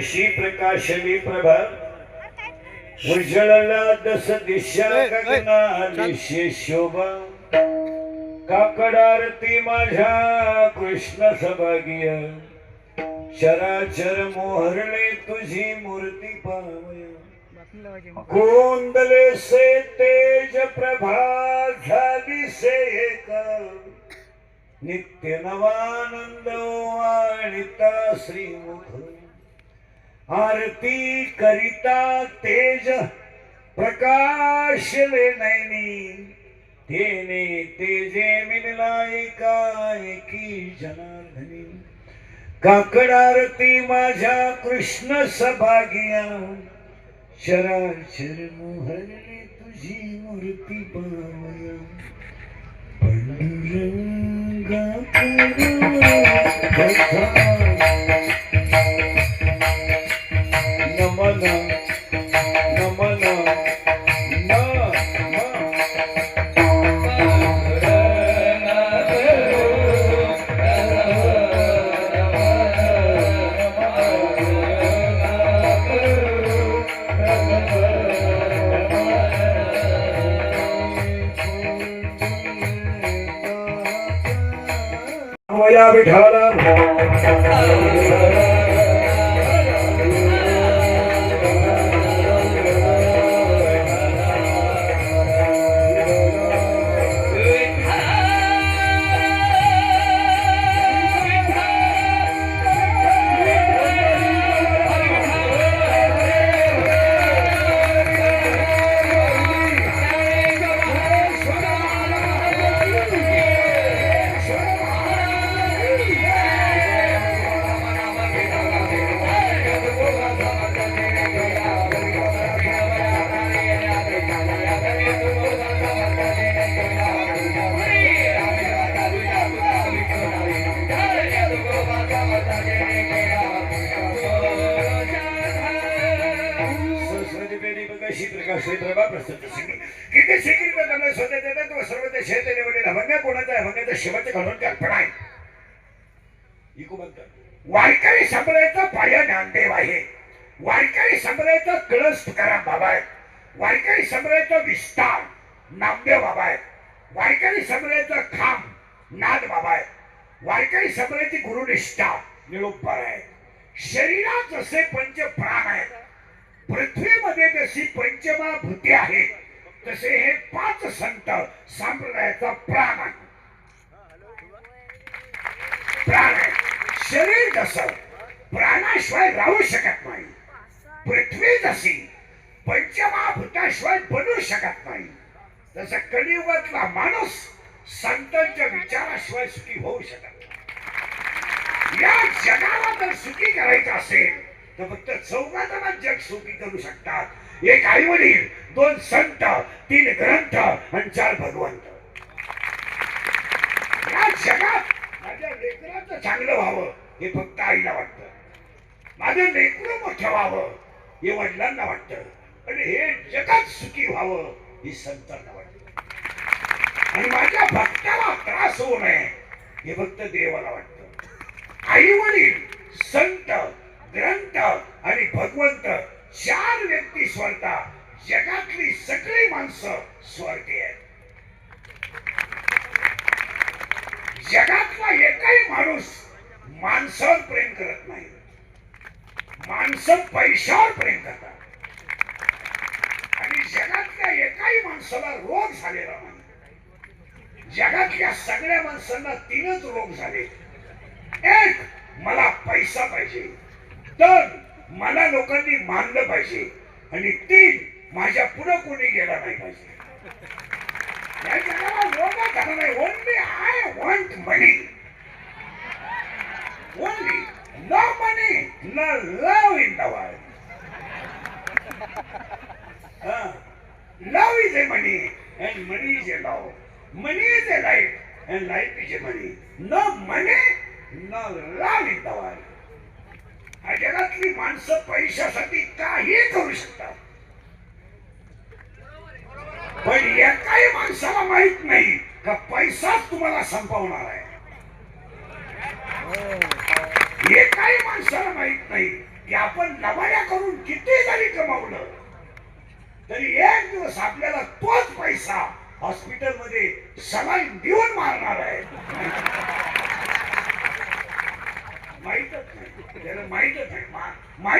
जशी प्रकाशली प्रभा उजळला दस दिशा गगनालिशे शोभा काकडारती माझ्या कृष्ण सभागीय चराचर मोहरले तुझी मूर्ती पावया गोंदले से तेज प्रभा झाली से एक नित्य नवानंद वाणिता श्रीमुख आरती करिता तेज प्रकाशले नैनी तेने तेजे मिलला एकाएकी जनार्दनी काकडारती माझ्या कृष्ण सभागिया चराचर मोहरले तुझी मूर्ती पावया पांडुरंगा नमन नमन या विठाला वारकरी संप्रदायाचा पाया ज्ञानदेव आहे. वारकरी संप्रदायाचा कळस तुकाराम बाबा आहे. वारकरी संप्रदायाचा विस्तार नामदेव बाबा आहे. वारकरी संप्रदायाचा खांब नाद बाबा आहे. वारकरी संप्रदायाची गुरुनिष्ठा निळोप्पर आहे. शरीरात जसे पंच प्राण आहेत, पृथ्वीमध्ये जशी पंचमहाभूते आहेत, तसे हे पाच संत संप्रदायाचा प्राण आहे. प्राण आहे. शरीर जसं प्राणाशिवाय राहू शकत नाही, पृथ्वी जशी पंचमहाभूताशिवाय बनू शकत नाही, तसं कलियुगातला माणूस संतांच्या विचाराशिवाय सुखी होऊ शकत नाही. या जगाला जर सुखी करायचं असेल तर फक्त चौघांना जग सुखी करू शकतात. एक आई वडील, दोन संत, तीन ग्रंथ आणि चार भगवंत. या जगात माझ्या लेकराचं चांगलं व्हावं हे फक्त आईला वाटतं, माझं लेकरं मोठं व्हावं हे वडिलांना वाटतं, आणि हे जगात सुखी व्हावं हे संतांना वाटतं, आणि माझ्या भक्ताला त्रास होऊ नये हे फक्त देवाला वाटतं. आई वडील, संत, ग्रंथ आणि भगवंत चार व्यक्ती स्वर्गा, जगातली सगळी माणसं स्वर्गी आहेत. जगातला एकही माणूस माणसावर प्रेम करत नाही, माणसं पैशावर प्रेम करतात. आणि जगातल्या एकाही माणसाला रोग झालेला नाही. जगातल्या सगळ्या माणसांना तीनच रोग झाले. एक, मला पैसा पाहिजे. दोन, मला लोकांनी मानलं पाहिजे. आणि तीन, माझ्या पुढे कोणी गेला नाही पाहिजे. या जगाला रोग झाला नाही. Only I want money. Only no money, no love in the world. Love is a money and money is a love. Money is a life and life is a money. No money, no love in the world. या जगातली माणसं पैशासाठी काही करू शकतात, पण एकाही माणसाला माहित नाही का पैसाच तुम्हाला संपवणार आहे. एकाही माणसाला माहित नाही की आपण लबाड्या करून किती जरी कमावलं तरी एक दिवस आपल्याला तोच पैसा हॉस्पिटलमध्ये सलाईन देऊन मारणार आहे. माहीतच नाही, त्याला माहीतच नाही.